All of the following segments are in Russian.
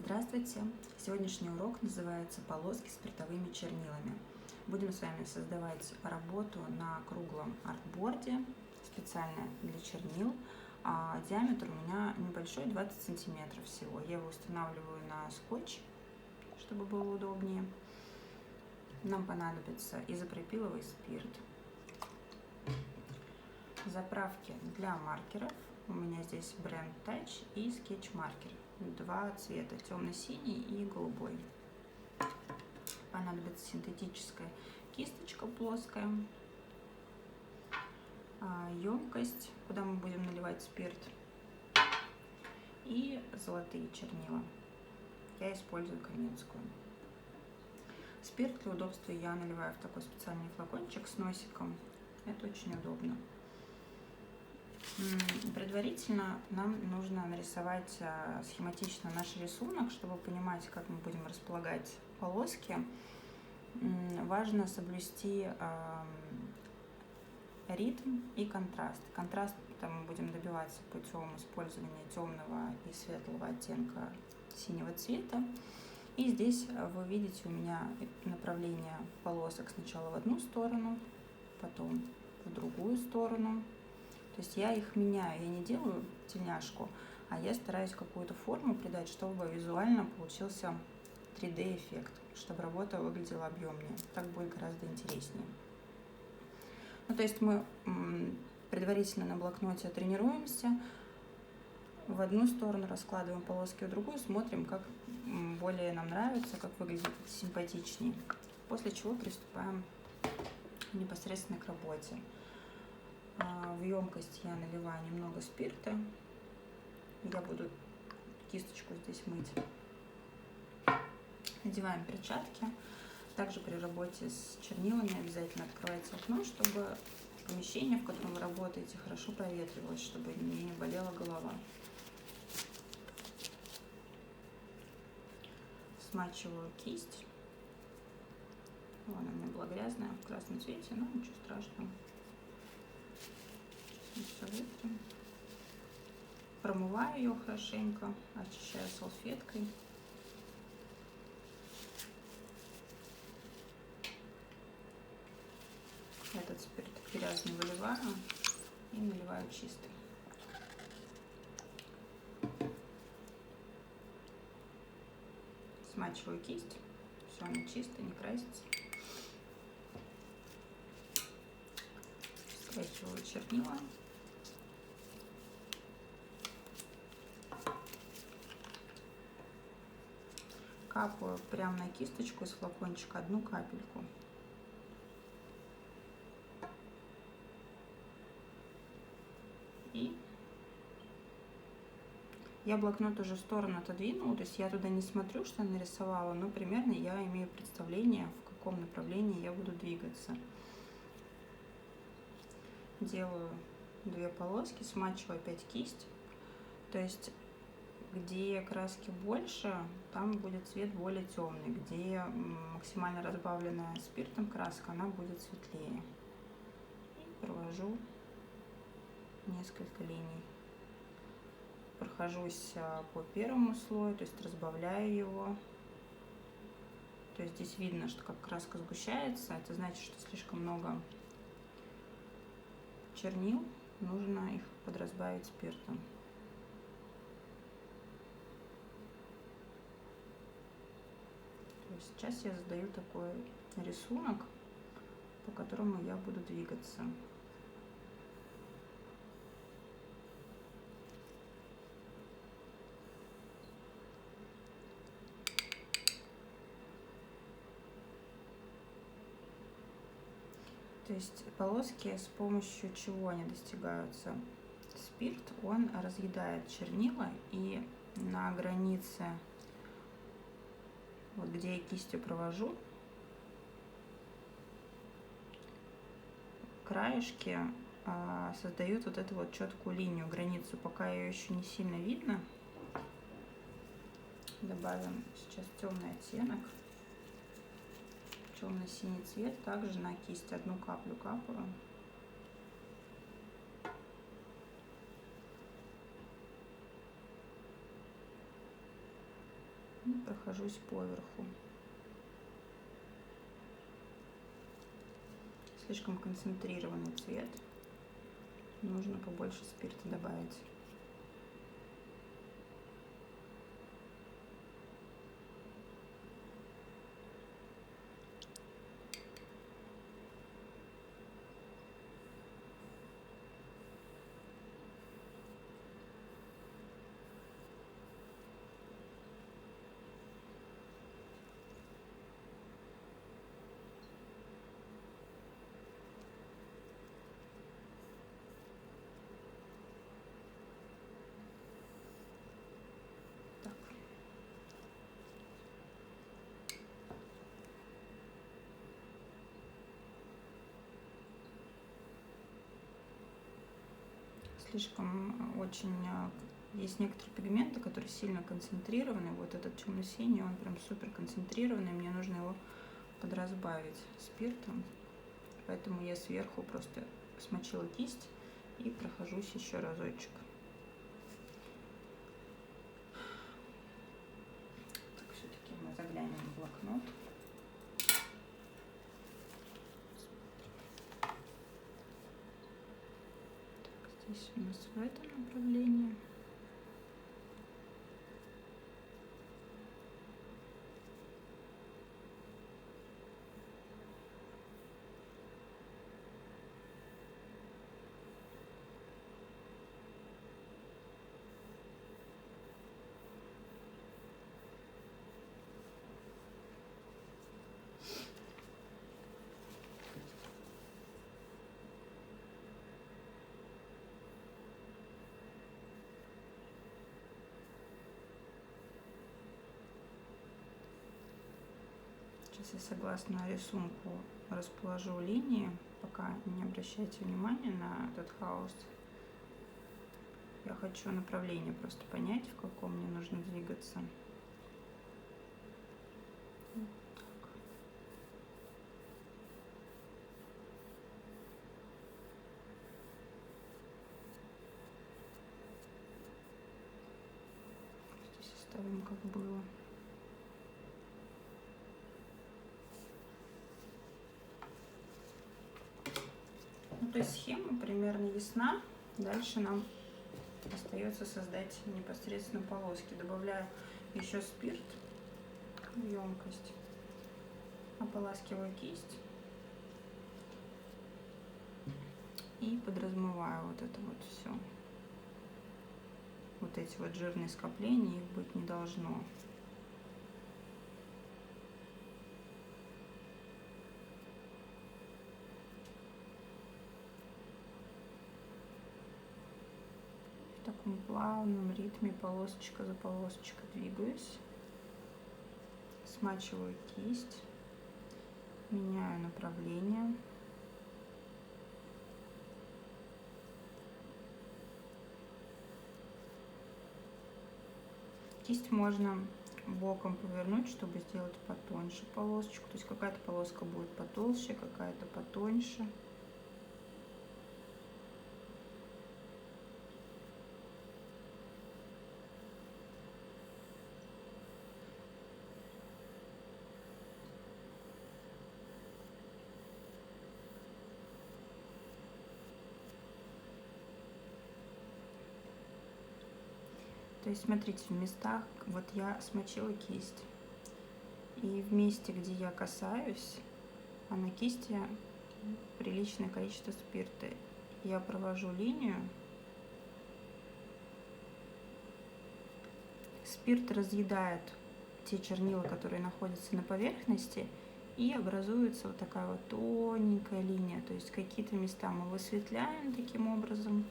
Здравствуйте! Сегодняшний урок называется «Полоски спиртовыми чернилами». Будем с вами создавать работу на круглом артборде, специально для чернил. Диаметр у меня небольшой, 20 сантиметров всего. Я его устанавливаю на скотч, чтобы было удобнее. Нам понадобится изопропиловый спирт, заправки для маркеров. У меня здесь бренд Touch и скетч маркер. Два цвета, темно-синий и голубой. Понадобится синтетическая кисточка плоская, емкость, куда мы будем наливать спирт, и золотые чернила. Я использую каменскую. Спирт для удобства я наливаю в такой специальный флакончик с носиком. Это очень удобно. Предварительно нам нужно нарисовать схематично наш рисунок, чтобы понимать, как мы будем располагать полоски. Важно соблюсти ритм и контраст. Контраст мы будем добиваться путем использования темного и светлого оттенка синего цвета. И здесь вы видите у меня направление полосок сначала в одну сторону, потом в другую сторону. То есть я их меняю, я не делаю тельняшку, а я стараюсь какую-то форму придать, чтобы визуально получился 3D-эффект, чтобы работа выглядела объемнее. Так будет гораздо интереснее. То есть мы предварительно на блокноте тренируемся, в одну сторону раскладываем полоски, в другую смотрим, как более нам нравится, как выглядит симпатичнее. После чего приступаем непосредственно к работе. В емкость я наливаю немного спирта. Я буду кисточку здесь мыть. Надеваем перчатки. Также при работе с чернилами обязательно открывайте окно, чтобы помещение, в котором вы работаете, хорошо проветривалось, чтобы мне не болела голова. Смачиваю кисть. Она у меня была грязная в красном цвете, но ничего страшного. Все вытрем. Промываю ее хорошенько, очищаю салфеткой. Этот спирт грязный выливаю и наливаю чистый. Смачиваю кисть. Все, она чистая, не красится. Стряхиваю чернила. Капаю прямо на кисточку из флакончика одну капельку. И я блокнот уже в сторону отодвинула, то есть я туда не смотрю, что я нарисовала, но примерно я имею представление, в каком направлении я буду двигаться. Делаю две полоски, смачиваю опять кисть, то есть где краски больше, там будет цвет более темный, где максимально разбавленная спиртом краска, она будет светлее. И провожу несколько линий. Прохожусь по первому слою, то есть разбавляю его. То есть здесь видно, что как краска сгущается, это значит, что слишком много чернил, нужно их подразбавить спиртом. Сейчас я задаю такой рисунок, по которому я буду двигаться. То есть полоски, с помощью чего они достигаются? Спирт, он разъедает чернила, и на границе, вот где я кистью провожу, краешки создают вот эту вот четкую линию, границу. Пока ее еще не сильно видно. Добавим сейчас темный оттенок, темно-синий цвет. Также на кисть одну каплю капаю. И прохожусь поверху. Слишком концентрированный цвет. Нужно побольше спирта добавить. Слишком очень есть некоторые пигменты, которые сильно концентрированы. Вот этот темно-синий, он прям супер концентрированный, мне нужно его подразбавить спиртом, поэтому я сверху просто смочила кисть и прохожусь еще разочек. Так, все-таки мы заглянем в блокнот. Здесь у нас в этом направлении. Сейчас я согласно рисунку расположу линии, пока не обращайте внимания на этот хаос. Я хочу направление просто понять, в каком мне нужно двигаться. Вот так. Здесь оставим как было. Ну, то есть схема примерно ясна. Дальше нам остается создать непосредственно полоски. Добавляю еще спирт в емкость, ополаскиваю кисть и подразмываю вот это вот все. Вот эти вот жирные скопления, их быть не должно. В таком плавном ритме, полосочка за полосочкой двигаюсь, смачиваю кисть, меняю направление. Кисть можно боком повернуть, чтобы сделать потоньше полосочку. То есть какая-то полоска будет потолще, какая-то потоньше. То есть, смотрите, в местах, вот я смочила кисть, и в месте, где я касаюсь, а на кисти приличное количество спирта, я провожу линию, спирт разъедает те чернила, которые находятся на поверхности, и образуется вот такая вот тоненькая линия, то есть какие-то места мы высветляем таким образом.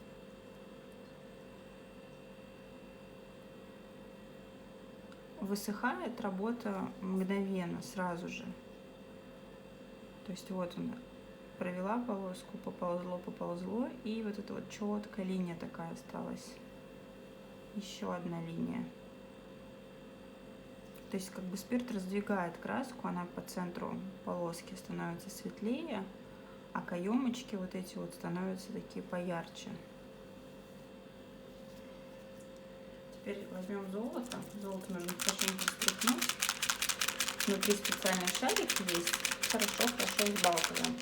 Высыхает работа мгновенно, сразу же. То есть вот он, провела полоску, поползло, и вот эта вот четкая линия такая осталась. Еще одна линия. То есть как бы спирт раздвигает краску, она по центру полоски становится светлее, а каемочки вот эти вот становятся такие поярче. Теперь возьмем золото. Золото нужно хорошенько встряхнуть. Внутри специальный шарик есть. Хорошо взбалтываем.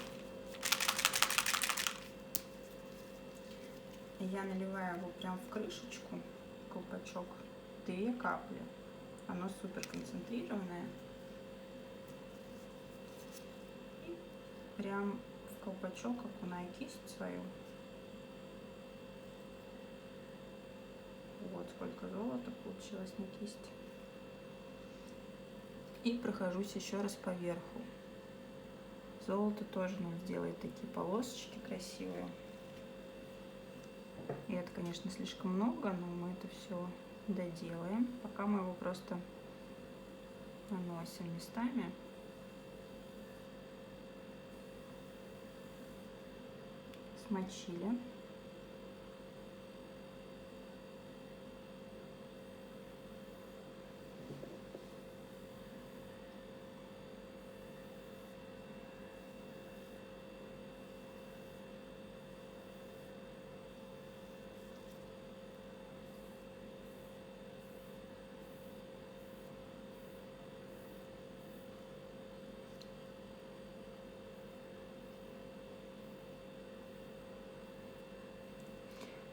Я наливаю его прям в крышечку, колпачок, 2 капли. Оно супер концентрированное. И прям в колпачок окунаю кисть свою. Вот сколько золота получилось на кисть. И прохожусь еще раз по верху. Золото тоже нам сделает такие полосочки красивые. И это, конечно, слишком много, но мы это все доделаем. Пока мы его просто наносим местами. Смочили.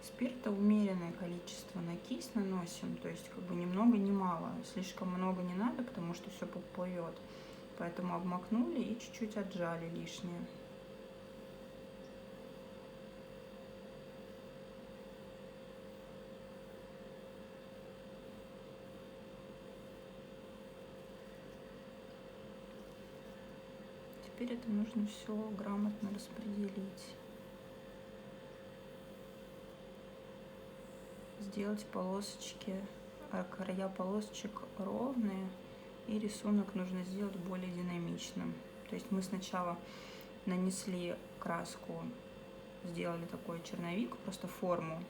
Спирта умеренное количество на кисть наносим, то есть как бы ни много ни мало. Слишком много не надо, потому что все поплывет. Поэтому обмакнули и чуть-чуть отжали лишнее. Теперь это нужно все грамотно распределить. Сделать полосочки, края полосочек ровные, и рисунок нужно сделать более динамичным. То есть мы сначала нанесли краску, сделали такой черновик, просто форму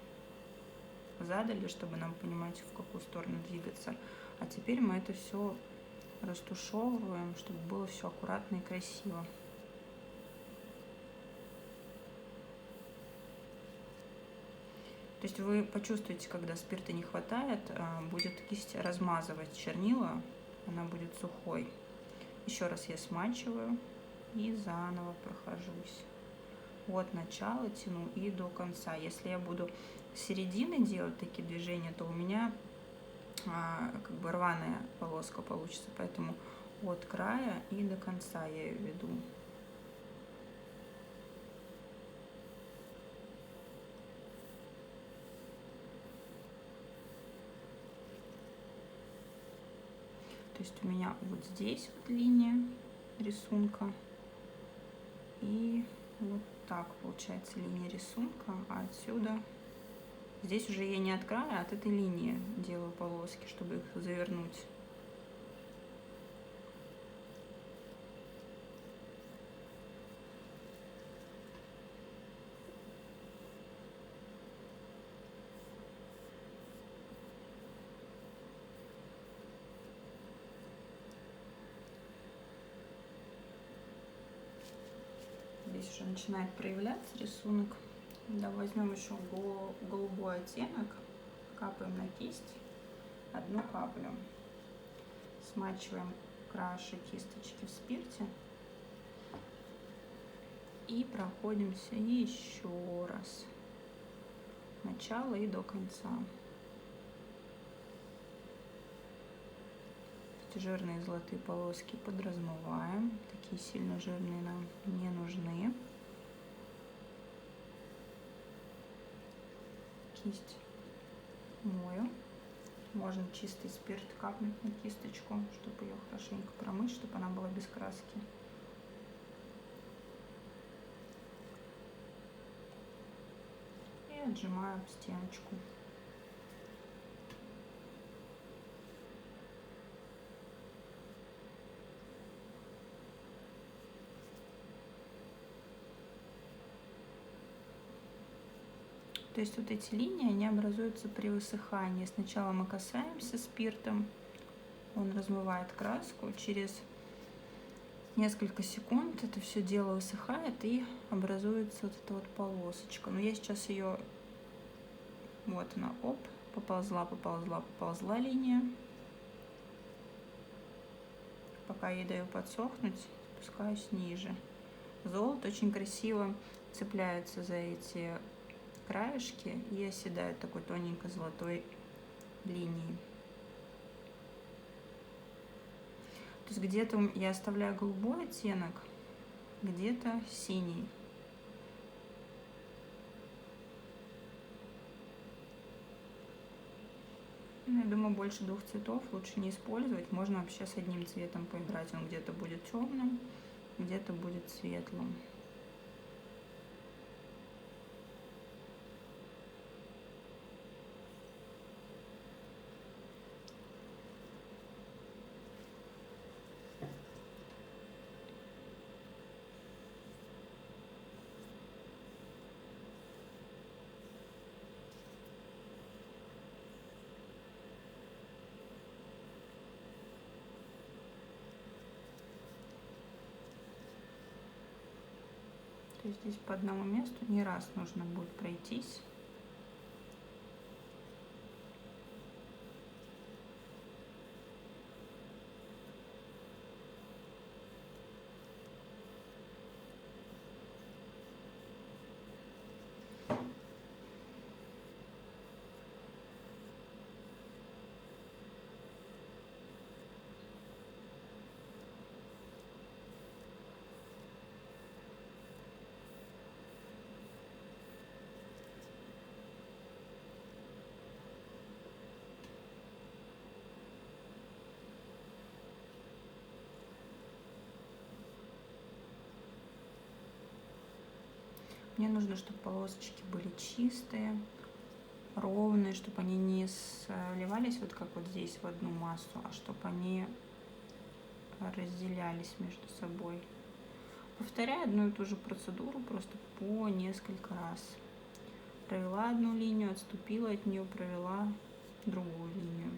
задали, чтобы нам понимать, в какую сторону двигаться. А теперь мы это все растушевываем, чтобы было все аккуратно и красиво. То есть вы почувствуете, когда спирта не хватает, будет кисть размазывать чернила, она будет сухой. Еще раз я смачиваю и заново прохожусь. От начала тяну и до конца. Если я буду с середины делать такие движения, то у меня как бы рваная полоска получится, поэтому от края и до конца я ее веду. То есть у меня вот здесь вот линия рисунка, и вот так получается линия рисунка, а отсюда здесь уже я не от края, а от этой линии делаю полоски, чтобы их завернуть. Здесь уже начинает проявляться рисунок. Да, возьмем еще голубой оттенок, капаем на кисть, 1 каплю, смачиваем краше кисточки в спирте и проходимся еще раз, начало и до конца. Жирные золотые полоски подразмываем, такие сильно жирные нам не нужны. Кисть мою, можно чистый спирт капнуть на кисточку, чтобы ее хорошенько промыть, чтобы она была без краски. И отжимаю об стеночку. То есть вот эти линии, они образуются при высыхании. Сначала мы касаемся спиртом, он размывает краску, через несколько секунд это все дело высыхает и образуется вот эта вот полосочка. Но я сейчас ее, вот она, оп, поползла линия. пока ей даю подсохнуть, спускаюсь ниже. Золото очень красиво цепляется за эти краешки и оседает такой тоненькой золотой линией. То есть где-то я оставляю голубой оттенок, где-то синий. Я думаю, больше 2 цветов лучше не использовать. Можно вообще с одним цветом поиграть. Он где-то будет темным, где-то будет светлым. То есть здесь по одному месту не раз нужно будет пройтись. Мне нужно, чтобы полосочки были чистые, ровные, чтобы они не сливались вот как вот здесь в одну массу, а чтобы они разделялись между собой. Повторяю одну и ту же процедуру просто по несколько раз. Провела одну линию, отступила от нее, провела другую линию.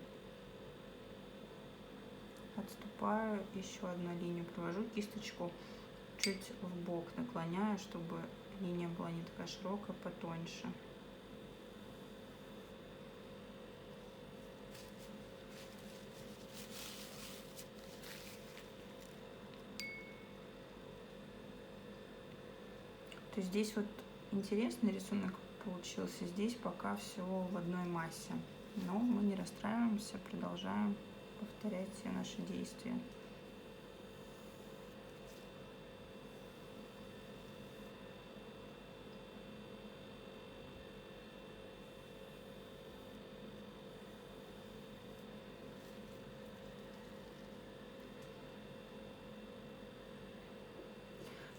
Отступаю, еще одну линию, провожу кисточку чуть в бок, наклоняю, чтобы линия была не такая широкая, потоньше. То есть здесь вот интересный рисунок получился. Здесь пока все в одной массе. Но мы не расстраиваемся, продолжаем повторять все наши действия.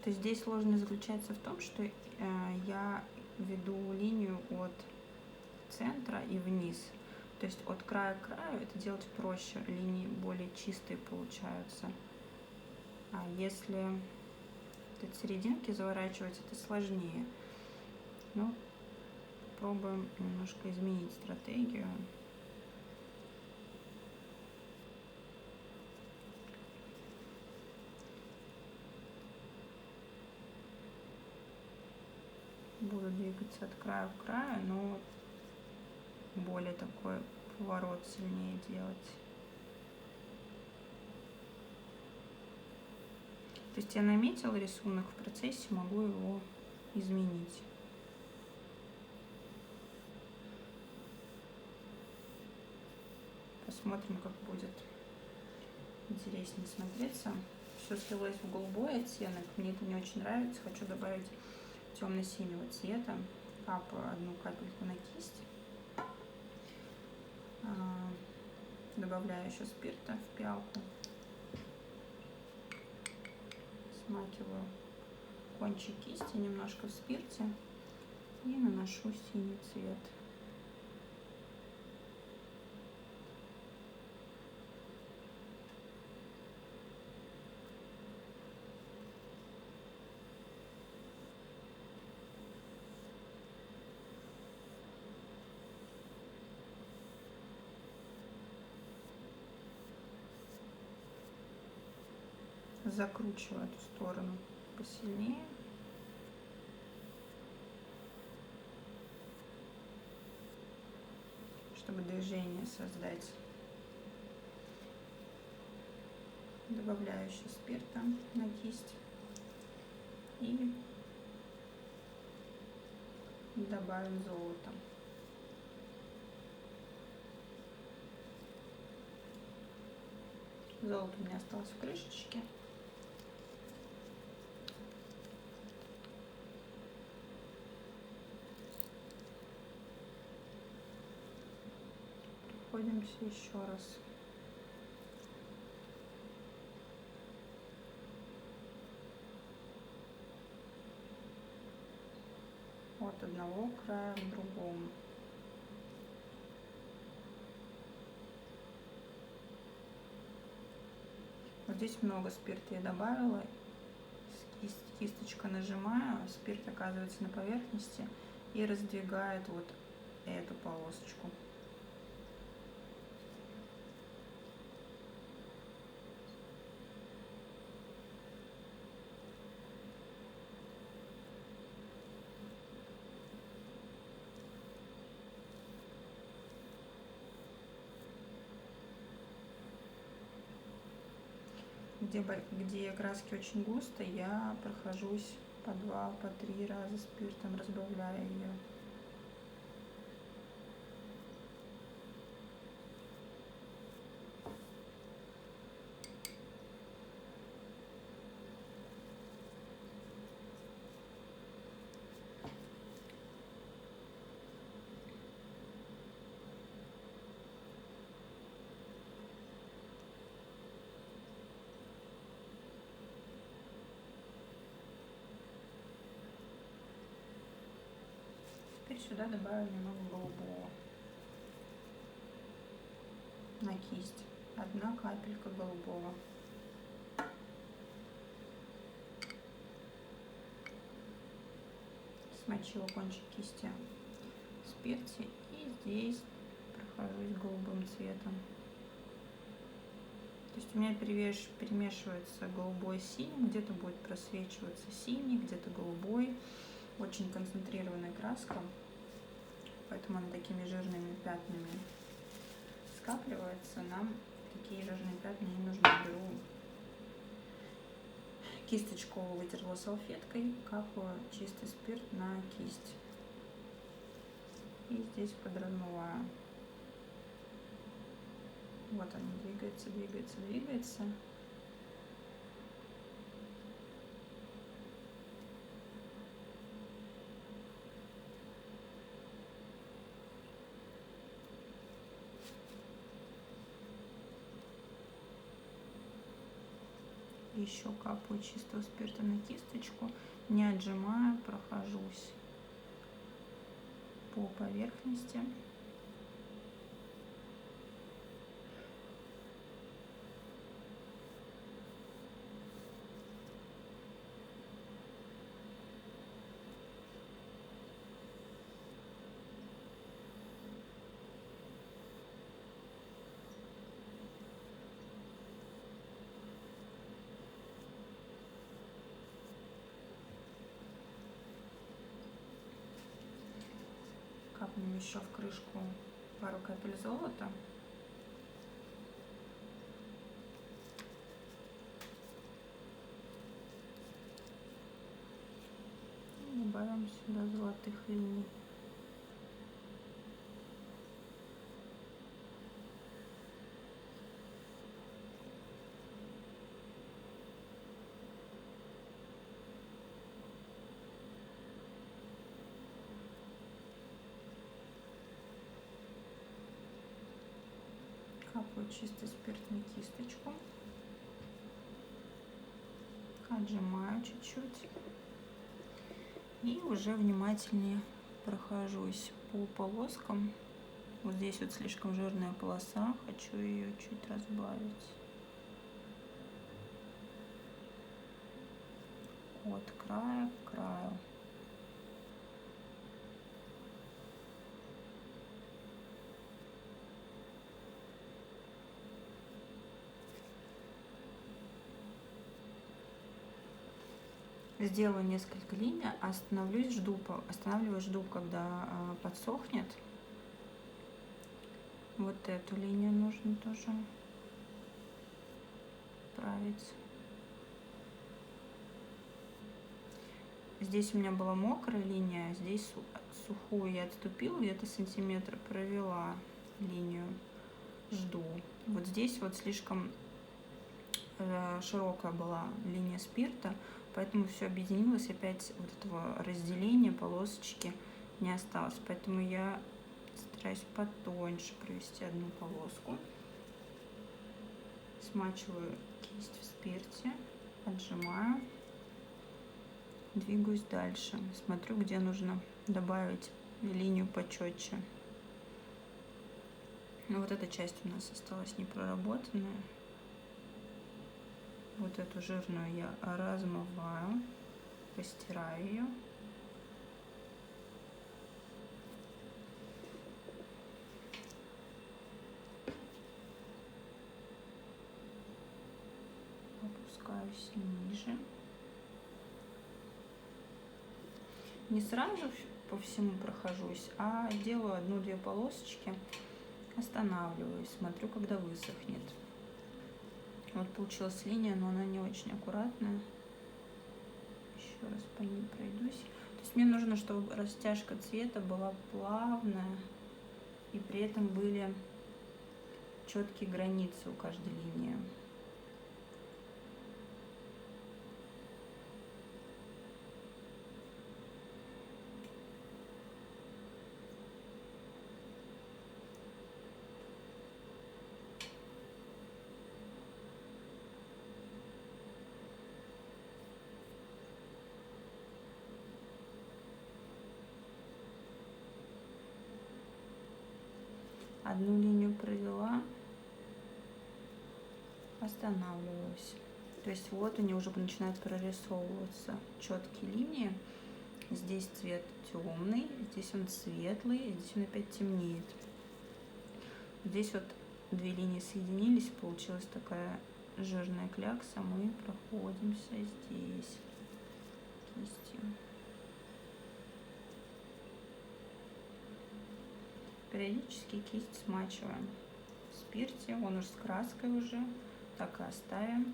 То есть здесь сложность заключается в том, что я веду линию от центра и вниз. То есть от края к краю это делать проще, линии более чистые получаются. А если от серединки заворачивать, это сложнее. Но пробуем немножко изменить стратегию. Буду двигаться от края к краю, но более такой поворот сильнее делать. То есть я наметила рисунок, в процессе могу его изменить. Посмотрим, как будет интереснее смотреться. Все слилось в голубой оттенок, мне это не очень нравится. Хочу добавить темно-синего цвета. Капаю одну капельку на кисть. Добавляю еще спирта в пиалку. Смакиваю кончик кисти немножко в спирте и наношу синий цвет. Закручиваю эту сторону посильнее. Чтобы движение создать. Добавляю еще спирта на кисть и добавим золото. Золото у меня осталось в крышечке. Проходимся еще раз. От одного края к другому. Вот здесь много спирта я добавила. Кисточка нажимаю, спирт оказывается на поверхности и раздвигает вот эту полосочку. Где краски очень густо, я прохожусь по 2-3 раза спиртом, разбавляя ее. Теперь сюда добавим немного голубого на кисть. 1 капелька голубого. Смочила кончик кисти в спирте и здесь прохожусь голубым цветом. То есть у меня перемешивается голубой с синим, где-то будет просвечиваться синий, где-то голубой. Очень концентрированная краска, поэтому она такими жирными пятнами скапливается. Нам такие жирные пятна не нужны. Беру кисточку, вытерла салфеткой, капаю чистый спирт на кисть и здесь подразмываю. Вот он двигается, двигается, двигается. Еще капаю чистого спирта на кисточку, не отжимая, прохожусь по поверхности. Капнем еще в крышку пару капель золота. И добавим сюда золотых линий. Капаю чистый спирт на кисточку, отжимаю чуть-чуть и уже внимательнее прохожусь по полоскам. Вот здесь вот слишком жирная полоса, хочу ее чуть разбавить. От края к краю. Сделаю несколько линий, останавливаюсь, жду, когда подсохнет. Вот эту линию нужно тоже оставить. Здесь у меня была мокрая линия, здесь сухую я отступила, где-то сантиметр провела линию, жду. Вот здесь вот слишком широкая была линия спирта, поэтому все объединилось, опять вот этого разделения полосочки не осталось, поэтому я стараюсь потоньше провести одну полоску. Смачиваю кисть в спирте, отжимаю, двигаюсь дальше, смотрю, где нужно добавить линию почетче. Ну, вот эта часть у нас осталась непроработанная. Вот эту жирную я размываю, постираю ее. Опускаюсь ниже. Не сразу по всему прохожусь, а делаю одну-две полосочки, останавливаюсь, смотрю, когда высохнет. Вот получилась линия, но она не очень аккуратная. Еще раз по ней пройдусь. То есть мне нужно, чтобы растяжка цвета была плавная, и при этом были четкие границы у каждой линии. Одну линию провела, останавливаюсь. То есть вот они уже начинают прорисовываться четкие линии. Здесь цвет темный, здесь он светлый, здесь он опять темнеет. Здесь вот две линии соединились, получилась такая жирная клякса. Мы проходимся здесь кистью. Периодически кисть смачиваем в спирте, он уже с краской уже, так и оставим.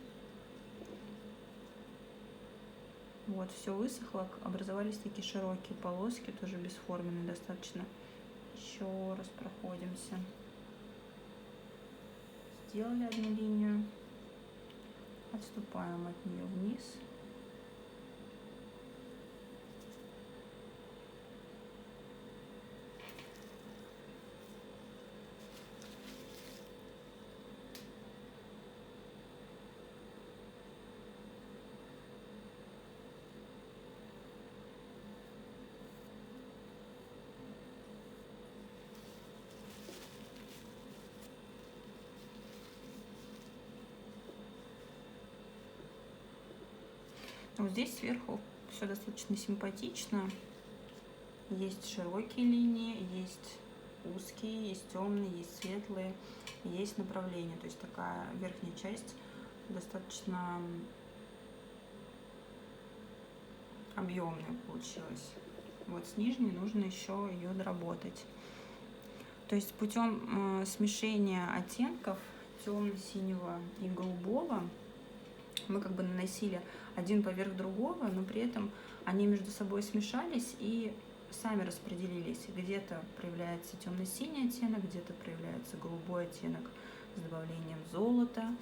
Вот, все высохло, образовались такие широкие полоски, тоже бесформенные достаточно. Еще раз проходимся. Сделали одну линию, отступаем от нее вниз. Вот здесь сверху все достаточно симпатично. Есть широкие линии, есть узкие, есть темные, есть светлые, есть направление. То есть такая верхняя часть достаточно объемная получилась. Вот с нижней нужно еще ее доработать. То есть путем смешения оттенков темно-синего и голубого мы как бы наносили один поверх другого, но при этом они между собой смешались и сами распределились. Где-то проявляется темно-синий оттенок, где-то проявляется голубой оттенок с добавлением золота,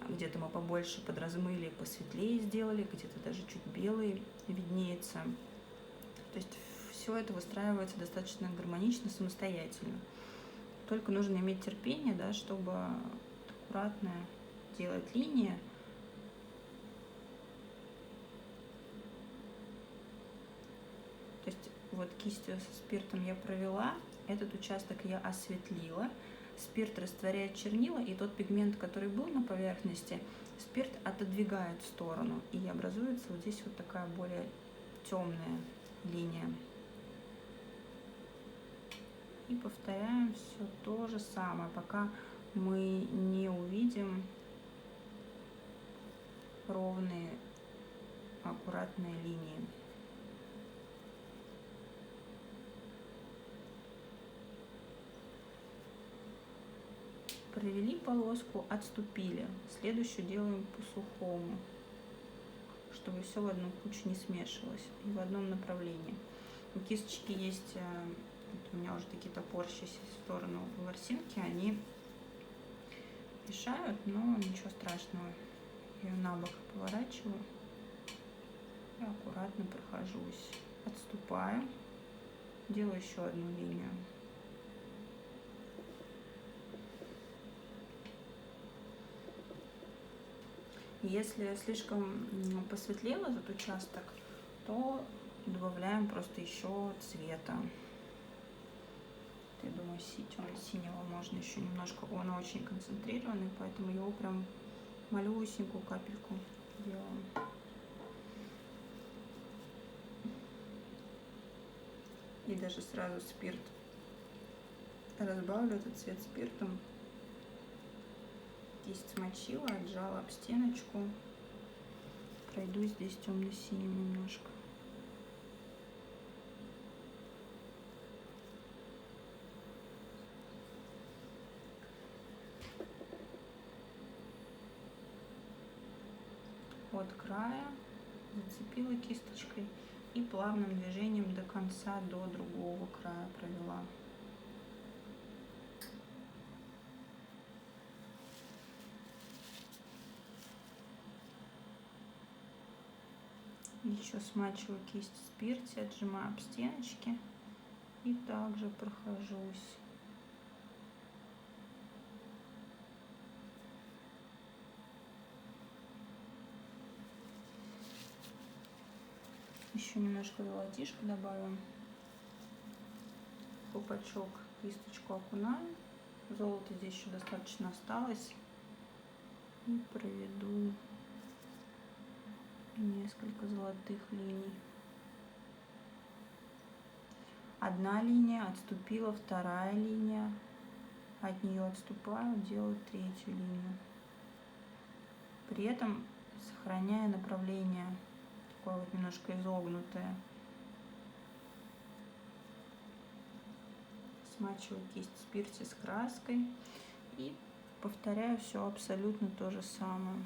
где-то мы побольше подразмыли, посветлее сделали, где-то даже чуть белый виднеется. То есть все это выстраивается достаточно гармонично, самостоятельно. Только нужно иметь терпение, да, чтобы аккуратно делать линии. То есть вот кистью со спиртом я провела, этот участок я осветлила, спирт растворяет чернила, и тот пигмент, который был на поверхности, спирт отодвигает в сторону, и образуется вот здесь вот такая более темная линия. И повторяем все то же самое, пока мы не увидим ровные, аккуратные линии. провели полоску, отступили. Следующую делаем по сухому, чтобы все в одну кучу не смешивалось и в одном направлении. У кисточки есть, у меня уже такие топорщиеся в сторону ворсинки, они мешают, но ничего страшного. Я ее на бок поворачиваю и аккуратно прохожусь. Отступаю, делаю еще одну линию. Если слишком посветлел этот участок, то добавляем просто еще цвета. Я думаю, темно-синего можно еще немножко. Он очень концентрированный, поэтому его прям малюсенькую капельку делаем. И даже сразу спирт разбавлю этот цвет спиртом. Кисть смочила, отжала об стеночку. Пройду здесь темно-синим немножко. От края зацепила кисточкой и плавным движением до конца, до другого края провела. Еще смачиваю кисть в спирте, отжимаю об стеночки и также прохожусь. Еще немножко золотишка добавим. Колпачок, кисточку окунаем. Золото здесь еще достаточно осталось. И проведу несколько золотых линий. Одна линия, отступила, вторая линия. От нее отступаю, делаю третью линию. При этом сохраняя направление, такое вот немножко изогнутое. Смачиваю кисть в спирте с краской и повторяю все абсолютно то же самое.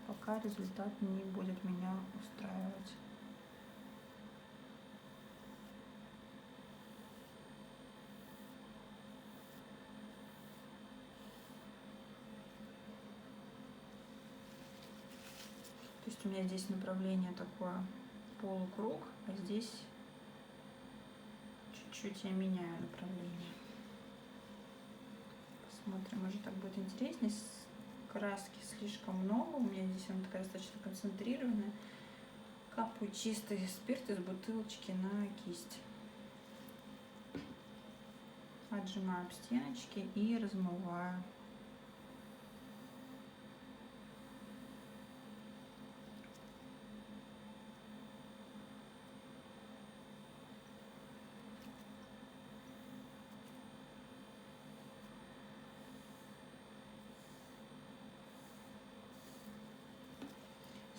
Пока результат не будет меня устраивать. То есть у меня здесь направление такое полукруг, а здесь чуть-чуть я меняю направление. Посмотрим, может так будет интереснее. Краски слишком много, у меня здесь она такая достаточно концентрированная. Капаю чистый спирт из бутылочки на кисть. Отжимаю об стеночки и размываю.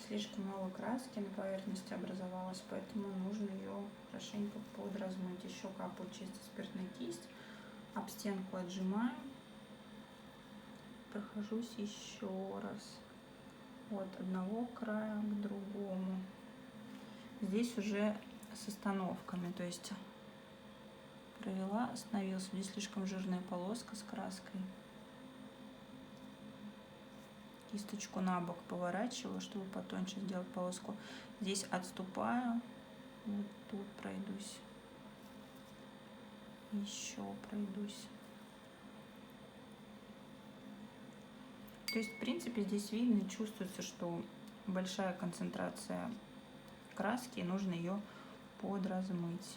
Слишком много краски на поверхности образовалось, поэтому нужно ее хорошенько подразмыть. Еще капаю чисто спиртной кисть, об стенку отжимаю, прохожусь еще раз от одного края к другому. Здесь уже с остановками, то есть провела, остановилась. Здесь слишком жирная полоска с краской. Кисточку на бок поворачиваю, чтобы потоньше сделать полоску. Здесь отступаю, вот тут пройдусь, еще пройдусь. То есть, в принципе, здесь видно и чувствуется, что большая концентрация краски, и нужно ее подразмыть.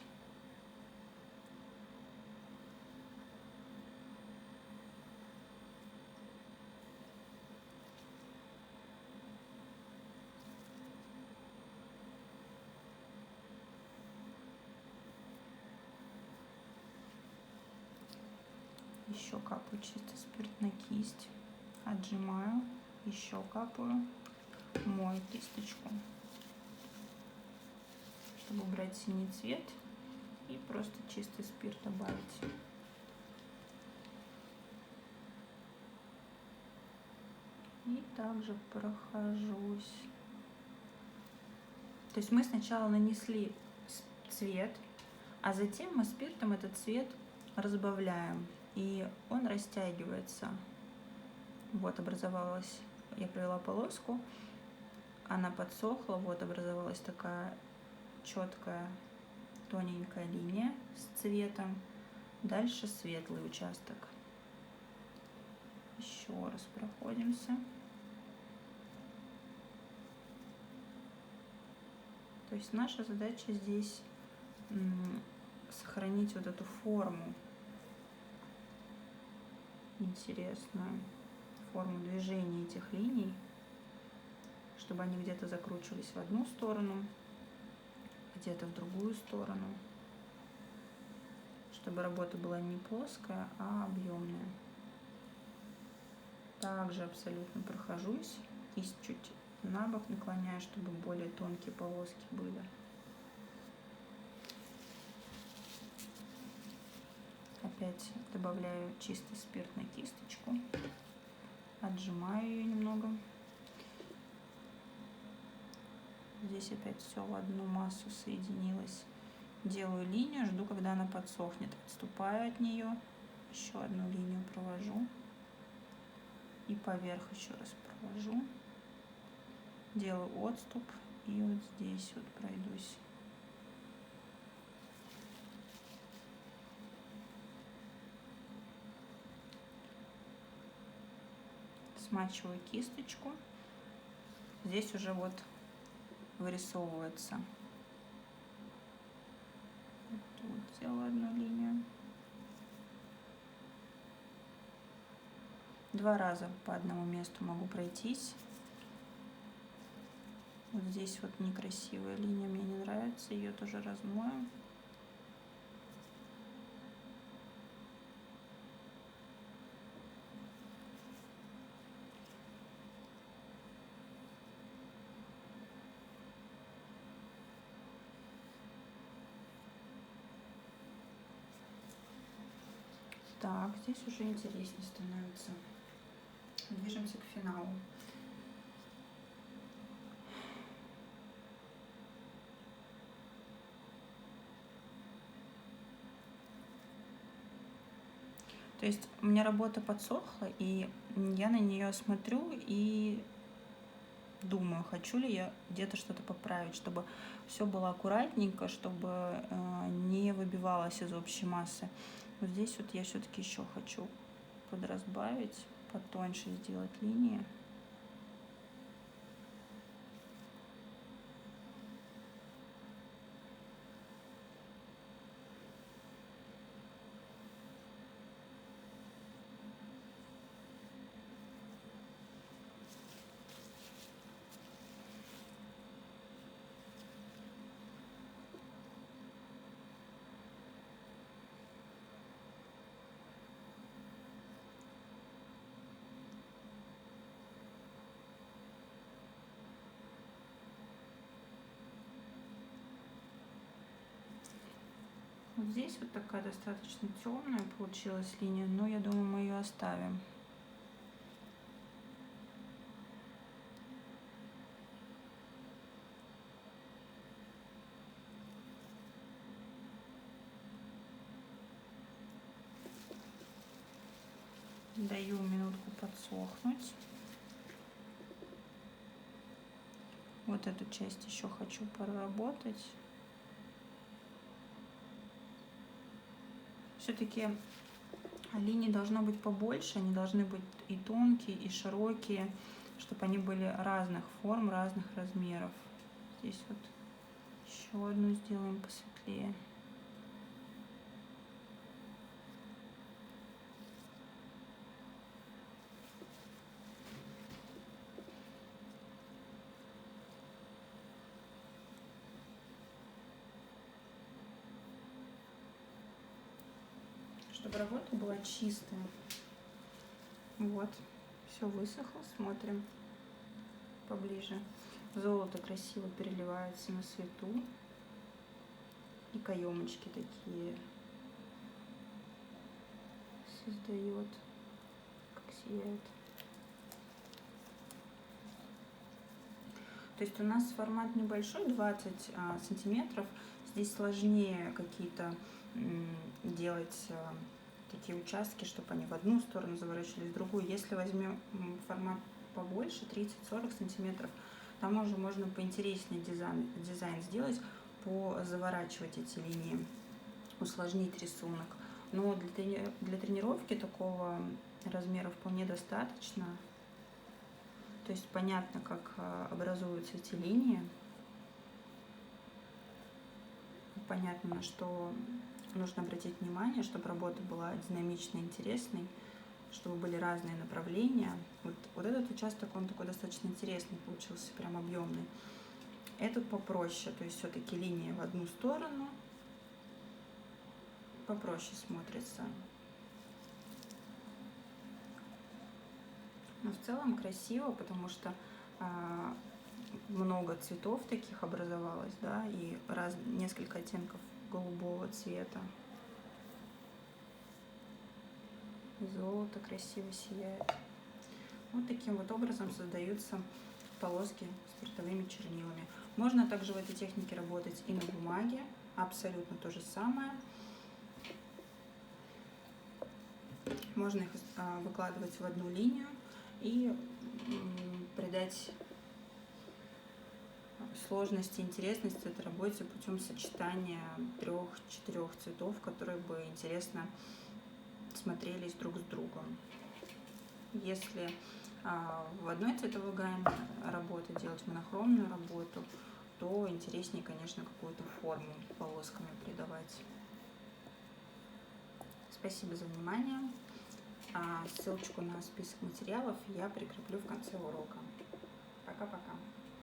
Еще капаю чисто спирт на кисть, отжимаю, еще капаю, мою кисточку. чтобы убрать синий цвет, и просто чистый спирт добавить. И также прохожусь. То есть мы сначала нанесли цвет, а затем мы спиртом этот цвет разбавляем, и он растягивается. Вот образовалась, я провела полоску, она подсохла, вот образовалась такая четкая тоненькая линия с цветом. Дальше светлый участок. Еще раз проходимся. То есть наша задача здесь сохранить вот эту форму интересную, форму движения этих линий, чтобы они где-то закручивались в одну сторону, где-то в другую сторону, чтобы работа была не плоская, а объемная. Также абсолютно прохожусь, кисть чуть на бок наклоняю, чтобы более тонкие полоски были. Опять добавляю чистый спирт на кисточку, отжимаю ее немного. Здесь опять все в одну массу соединилось. Делаю линию, жду, когда она подсохнет. Отступаю от нее, еще одну линию провожу. И поверх еще раз провожу. Делаю отступ и вот здесь вот пройдусь. Смачиваю кисточку. Здесь уже вот вырисовывается. Вот тут сделала одну линию. 2 раза по одному месту могу пройтись. Вот здесь вот некрасивая линия, мне не нравится, ее тоже размоем. Так, здесь уже интереснее становится. Движемся к финалу. То есть у меня работа подсохла, и я на нее смотрю и думаю, хочу ли я где-то что-то поправить, чтобы все было аккуратненько, чтобы не выбивалось из общей массы. Вот здесь вот я все-таки еще хочу подразбавить, потоньше сделать линии. Вот здесь вот такая достаточно темная получилась линия, но я думаю, мы ее оставим. Даю минутку подсохнуть. Вот эту часть еще хочу проработать. Все-таки линии должно быть побольше, они должны быть и тонкие, и широкие, чтобы они были разных форм, разных размеров. Здесь вот еще одну сделаем посветлее. Чтобы работа была чистая. Вот, все высохло, смотрим поближе. Золото красиво переливается на свету. И каемочки такие создает, как сияет. То есть у нас формат небольшой, 20 сантиметров. Здесь сложнее какие-то делать такие участки, чтобы они в одну сторону заворачивались, в другую. Если возьмем формат побольше, 30-40 сантиметров, там уже можно поинтереснее дизайн сделать, заворачивать эти линии, усложнить рисунок. Но для тренировки такого размера вполне достаточно. То есть понятно, как образуются эти линии. Понятно, на что нужно обратить внимание, чтобы работа была динамичной, интересной, чтобы были разные направления. Вот этот участок, он такой достаточно интересный получился, прям объемный. Этот попроще, то есть все-таки линия в одну сторону попроще смотрится. Но в целом красиво, потому что много цветов таких образовалось, да, и несколько оттенков голубого цвета. Золото красиво сияет. Вот таким вот образом создаются полоски спиртовыми чернилами. Можно также в этой технике работать и на бумаге, абсолютно то же самое. Можно их выкладывать в одну линию и придать сложности, интересности этой работе путем сочетания 3-4 цветов, которые бы интересно смотрелись друг с другом. Если в одной цветовой гамме работы делать монохромную работу, то интереснее, конечно, какую-то форму полосками придавать. Спасибо за внимание. Ссылочку на список материалов я прикреплю в конце урока. Пока-пока.